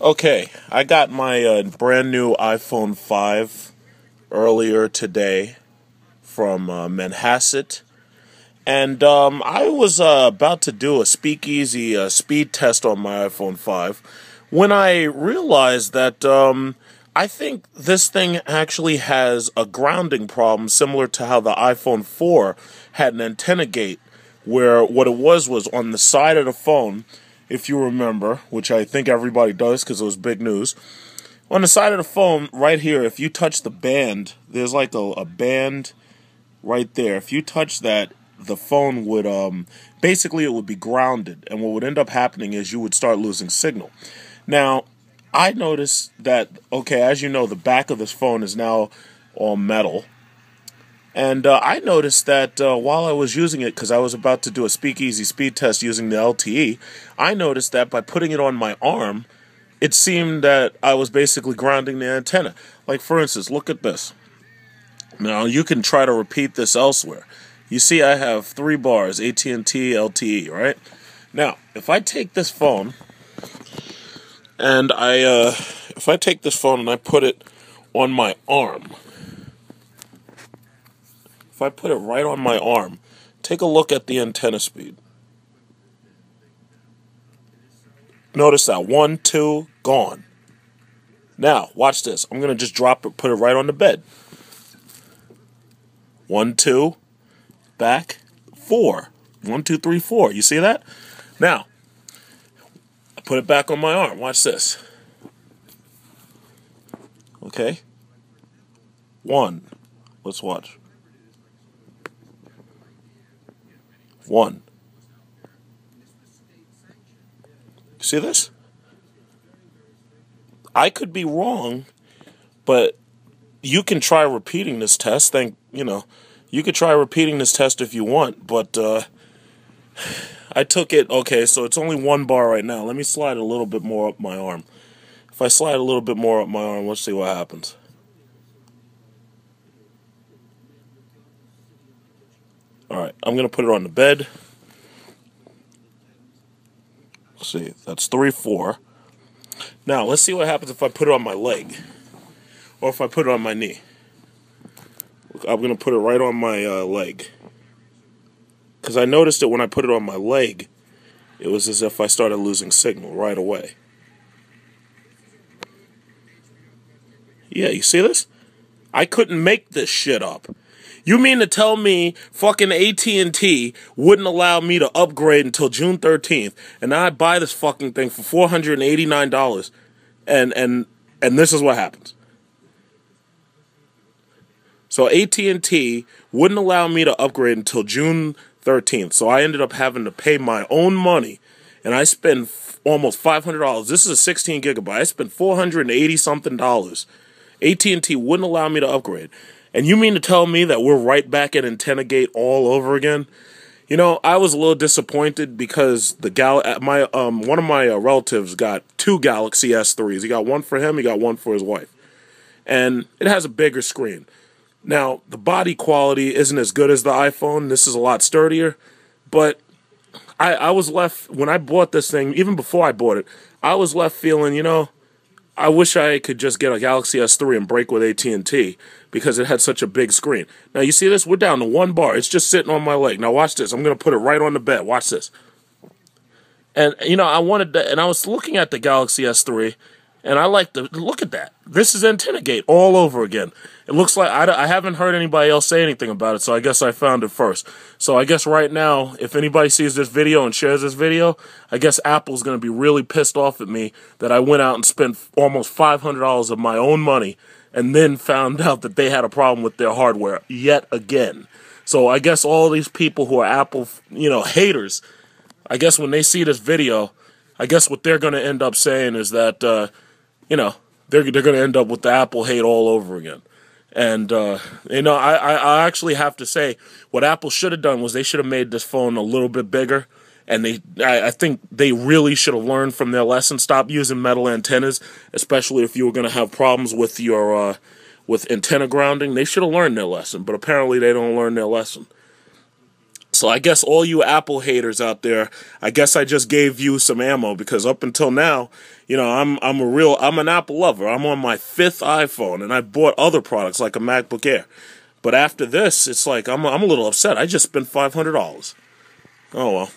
Okay, I got my brand new iPhone 5 earlier today from Manhasset, and I was about to do a speakeasy speed test on my iPhone 5 when I realized that I think this thing actually has a grounding problem similar to how the iPhone 4 had an antenna gate, where what it was on the side of the phone, if you remember, which I think everybody does because it was big news. On the side of the phone, right here, if you touch the band, there's like a band right there. If you touch that, the phone would, basically it would be grounded. And what would end up happening is you would start losing signal. Now, I noticed that, okay, as you know, the back of this phone is now all metal. And I noticed that while I was using it, because I was about to do a speakeasy speed test using the LTE, I noticed that by putting it on my arm, it seemed that I was basically grounding the antenna. Like, for instance, look at this. Now, you can try to repeat this elsewhere. You see I have 3 bars, AT&T, LTE, right? Now, if I take this phone, and I put it on my arm, if I put it right on my arm, take a look at the antenna speed. Notice that 1, 2, gone. Now, watch this. I'm going to just drop it, put it right on the bed. 1, 2, back, 4. 1, 2, 3, 4. You see that? Now, I put it back on my arm. Watch this. Okay? 1. Let's watch. 1. See this? I could be wrong, but you can try repeating this test. You could try repeating this test if you want, but I took it. Okay, so it's only 1 bar right now. Let me slide a little bit more up my arm. If I slide a little bit more up my arm, let's see what happens. Alright, I'm going to put it on the bed. Let's see, that's 3, 4. Now, let's see what happens if I put it on my leg. Or if I put it on my knee. I'm going to put it right on my leg. Because I noticed that when I put it on my leg, it was as if I started losing signal right away. Yeah, you see this? I couldn't make this shit up. You mean to tell me fucking AT&T wouldn't allow me to upgrade until June 13th, and now I buy this fucking thing for $489, and this is what happens. So AT&T wouldn't allow me to upgrade until June 13th, so I ended up having to pay my own money, and I spent almost $500. This is a 16 gigabyte. I spent $480 something. AT&T wouldn't allow me to upgrade. And you mean to tell me that we're right back at ANTENNAGATE all over again? You know, I was a little disappointed because one of my relatives got 2 Galaxy S3s. He got one for him, he got one for his wife. And it has a bigger screen. Now, the body quality isn't as good as the iPhone. This is a lot sturdier. But I was left, when I bought this thing, even before I bought it, I was left feeling, you know, I wish I could just get a Galaxy S3 and break with AT&T because it had such a big screen. Now, you see this? We're down to 1 bar. It's just sitting on my leg. Now, watch this. I'm going to put it right on the bed. Watch this. And, you know, I was looking at the Galaxy S3, and I like to look at that. This is ANTENNAGATE all over again. It looks like I haven't heard anybody else say anything about it, so I guess I found it first. So I guess right now, if anybody sees this video and shares this video, I guess Apple's going to be really pissed off at me that I went out and spent almost $500 of my own money and then found out that they had a problem with their hardware yet again. So I guess all these people who are Apple, haters, I guess when they see this video, I guess what they're going to end up saying is that, they're going to end up with the Apple hate all over again. And, I actually have to say, what Apple should have done was they should have made this phone a little bit bigger. And I think they really should have learned from their lesson. Stop using metal antennas, especially if you were going to have problems with your with antenna grounding. They should have learned their lesson, but apparently they don't learn their lesson. So So I guess all you Apple haters out there, I guess I just gave you some ammo, because up until now, you know, I'm an Apple lover. I'm on my 5th iPhone, and I bought other products like a MacBook Air. But after this, it's like I'm a little upset. I just spent $500. Oh well.